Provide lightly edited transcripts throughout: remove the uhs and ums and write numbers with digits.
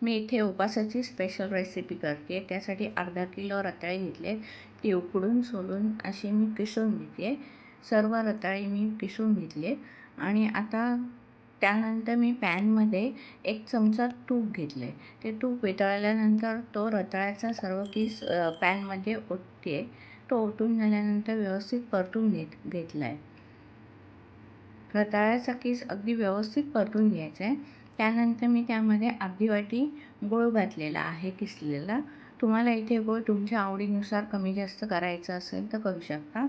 मी इथे उपासाची special recipe करते. त्यासाठी अर्धा किलो रताळे घेतले. ती उकडून सोलून अशी मी किसून घेते. सर्व रताळे मी किसून घेतले आणि आता त्यानंतर मी पॅनमध्ये 1 चमचा तूप घेतले. ते तूप वितळल्यानंतर तो रताळ्याचा सर्व किस पॅनमध्ये ओतते. तो ओतून झाल्यानंतर व्यवस्थित परतून घेतला आहे. रताळ्याचा किस अगदी व्यवस्थित परतून घ्यायचा आहे. त्यानंतर मी त्यामध्ये अर्धी वाटी गूळ घातलेला आहे किसलेला. तुम्हाला इथे गूळ तुमच्या आवडीनुसार कमी जास्त करायचं असेल तर करू शकता.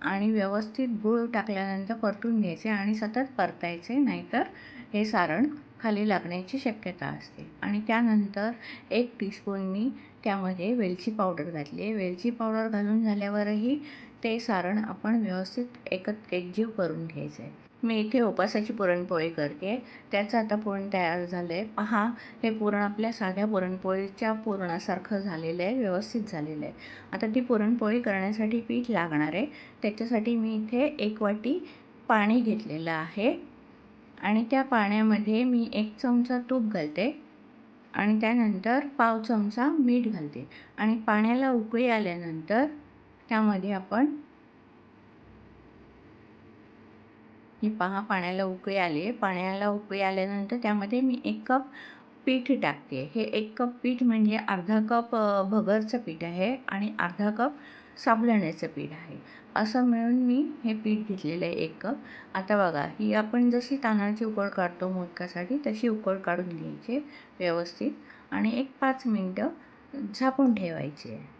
आणि व्यवस्थित गूळ टाकल्यानंतर परतून घ्यायचे आणि सतत परतायचे, नाहीतर हे सारण खाली लागण्याची शक्यता असते. आणि त्यानंतर 1 टीस्पून मी त्यामध्ये वेलची पावडर घातली. वेलची पावडर घालून झाल्यावरही ते सारण आपण व्यवस्थित एकजीव करून घ्यायचं आहे. मी इथे उपासाची पुरणपोळी करते. त्याचं आता पुरण तयार झालं आहे. पहा, हे पुरण आपल्या साध्या पुरणपोळीच्या पुरणासारखं झालेलं आहे, व्यवस्थित झालेलं आहे. आता ती पुरणपोळी करण्यासाठी पीठ लागणार आहे. त्याच्यासाठी मी इथे 1 वाटी पाणी घेतलेलं आहे आणि त्या पाण्यामध्ये मी 1 चमचा तूप घालते आणि त्यानंतर पाव चमचा मीठ घालते आणि पाण्याला उकळी आल्यानंतर त्यामध्ये आपण ही पहा, पाण्याला उकळी आली. पाण्याला उकळी आल्यानंतर त्यामध्ये मी 1 कप पीठ टाकते. हे 1 कप पीठ म्हणजे अर्धा कप भगरचं पीठ आहे आणि अर्धा कप साबुदाण्याचं पीठ आहे. असं मिळून मी हे पीठ घेतलेलं आहे 1 कप. आता बघा, ही आपण जशी तांदळाची उकड काढतो मोदकासाठी तशी उकड काढून घ्यायची व्यवस्थित आणि 1-5 मिनटं झाकून ठेवायची आहे.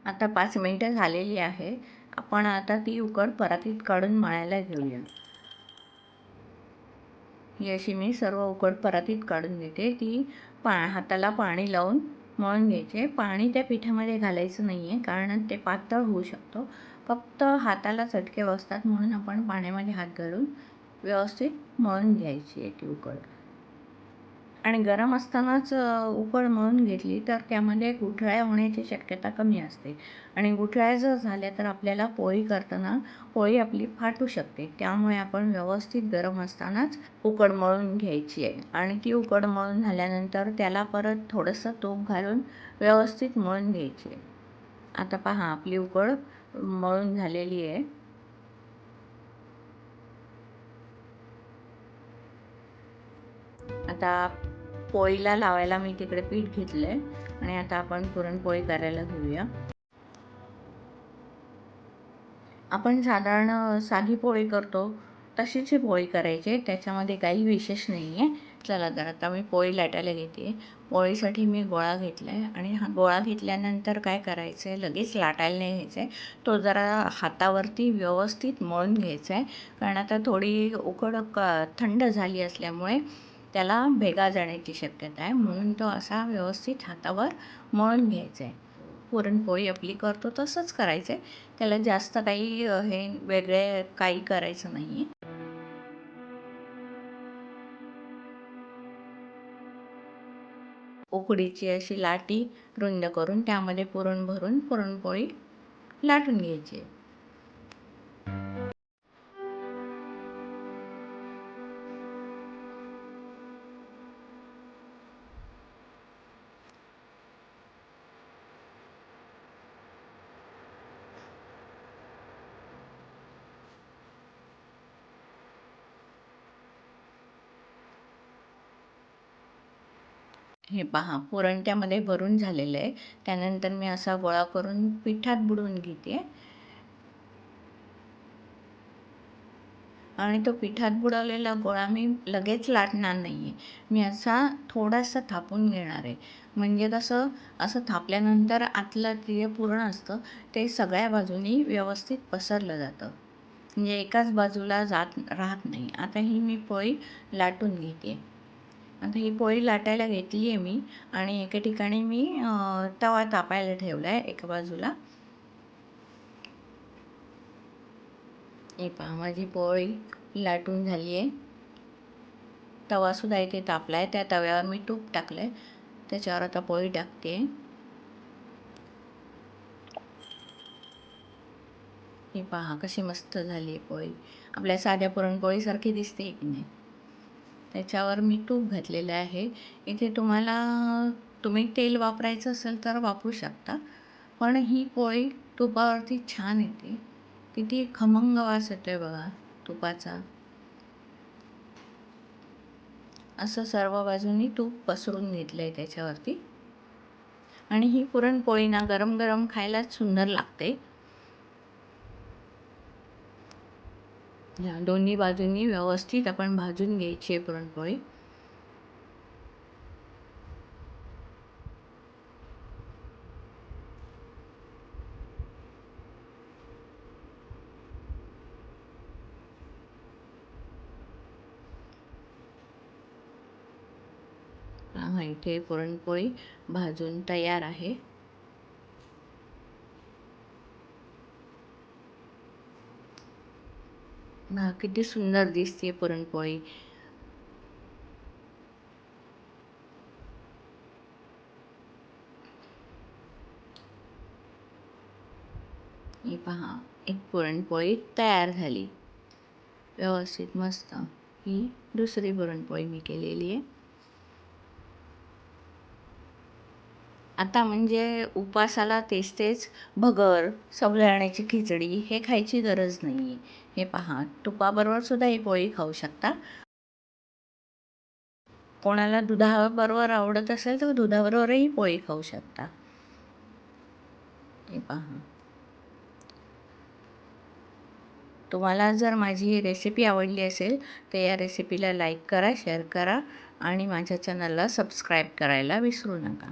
आता 5 मिनटं झालेली आहे. आपण आता ती उकड परातीत काढून मळायला घेऊया. ही अशी मी सर्व उकड परातीत काढून घेते. ती हाताला पाणी लावून मळून घ्यायचे. पाणी त्या पिठामध्ये घालायचं नाही आहे, कारण ते पातळ होऊ शकतो. फक्त हाताला चटके बसतात म्हणून आपण पाण्यामध्ये हात घालून व्यवस्थित मळून घ्यायची आहे ती उकड. आणि गरम असतानाच उकड मळून घेतली तर त्यामध्ये गुठळ्या होण्याची शक्यता कमी असते आणि गुठळ्या जर झाल्या तर आपल्याला पोळी करताना पोळी आपली फाटू शकते. त्यामुळे आपण व्यवस्थित गरम असतानाच उकड मळून घ्यायची आहे आणि ती उकड मळून झाल्यानंतर त्याला परत थोडंसं तूप घालून व्यवस्थित मळून घ्यायची आहे. आता पहा, आपली उकड मळून झालेली आहे. आता पोळीला लावायला मी तिकडे पीठ घेतलं आहे आणि आता आपण पुरणपोळी करायला घेऊया. आपण साधारण साधी पोळी करतो तशीच ही पोळी करायची, त्याच्यामध्ये काही विशेष नाही आहे. चला तर आता मी पोळी लाटायला घेते. पोळीसाठी मी गोळा घेतला आहे आणि हा गोळा घेतल्यानंतर काय करायचं आहे, लगेच लाटायला नाही घ्यायचं आहे. तो जरा हातावरती व्यवस्थित मळून घ्यायचा आहे, कारण आता थोडी उकड थंड झाली असल्यामुळे त्याला भेगा जाण्याची शक्यता आहे, म्हणून तो असा व्यवस्थित हातावर मळून घ्यायचा आहे. पुरणपोळी आपली करतो तसंच करायचं आहे. त्याला जास्त काही हे वेगळे काही करायचं नाही आहे. उकडीची अशी लाटी रुंद करून त्यामध्ये पुरण भरून पुरणपोळी लाटून घ्यायची आहे. हे पहा, पुरण त्यामध्ये भरून झालेलं आहे. त्यानंतर मी असा गोळा करून पिठात बुडवून घेते आणि तो पिठात बुडवलेला गोळा मी लगेच लाटणार नाही आहे. मी असा थोडासा थापून घेणार आहे. म्हणजे कसं, असं थापल्यानंतर आतलं जे पुरण असतं ते सगळ्या बाजूनी व्यवस्थित पसरलं जातं, म्हणजे एकाच बाजूला राहत नाही. आता ही मी पोळी लाटून घेते. आता ही पोळी लाटायला घेतली आहे मी आणि एके ठिकाणी मी तवा तापायला ठेवला आहे एका बाजूला. हे पहा, माझी पोळी लाटून झाली आहे. तवासुद्धा इथे तापला आहे. त्या तव्यावर मी तूप टाकलं आहे. त्याच्यावर आता पोळी टाकते. ही पहा कशी मस्त झाली आहे पोळी. आपल्या साध्या पुरणपोळीसारखी दिसते की नाही. त्याच्यावर मी तूप घातलेलं आहे. इथे तुम्ही तेल वापरायचं असेल तर वापरू शकता. पण ही पोळी तुपावरती छान येते. किती खमंग वास येतोय बघा तुपाचा. असं सर्व बाजूनी तूप पसरून घेतलं आहे त्याच्यावरती. आणि ही पुरणपोळी ना गरम गरम खायलाच सुंदर लागते. या दोन्ही बाजूंनी व्यवस्थित आपण भाजून घ्यायची आहे पुरणपोळी. इथे पुरणपोळी भाजून तयार आहे. किती सुंदर दिसते पुरणपोळी. ही पहा, एक पुरणपोळी तयार झाली व्यवस्थित मस्त. ही दुसरी पुरणपोळी मी केलेली आहे. आता म्हणजे उपासाला तेच तेच भगर, साबुदाण्याची खिचडी हे खायची गरज नाही आहे. हे पहा, तुपाबरोबर सुद्धा ही पोळी खाऊ शकता. कोणाला दुधाबरोबर आवडत असेल तर दुधाबरोबरही पोळी खाऊ शकता. हे पहा. तुम्हाला जर माझी ही रेसिपी आवडली असेल तर या रेसिपीला लाईक करा, शेअर करा आणि माझ्या चॅनलला सबस्क्राईब करायला विसरू नका.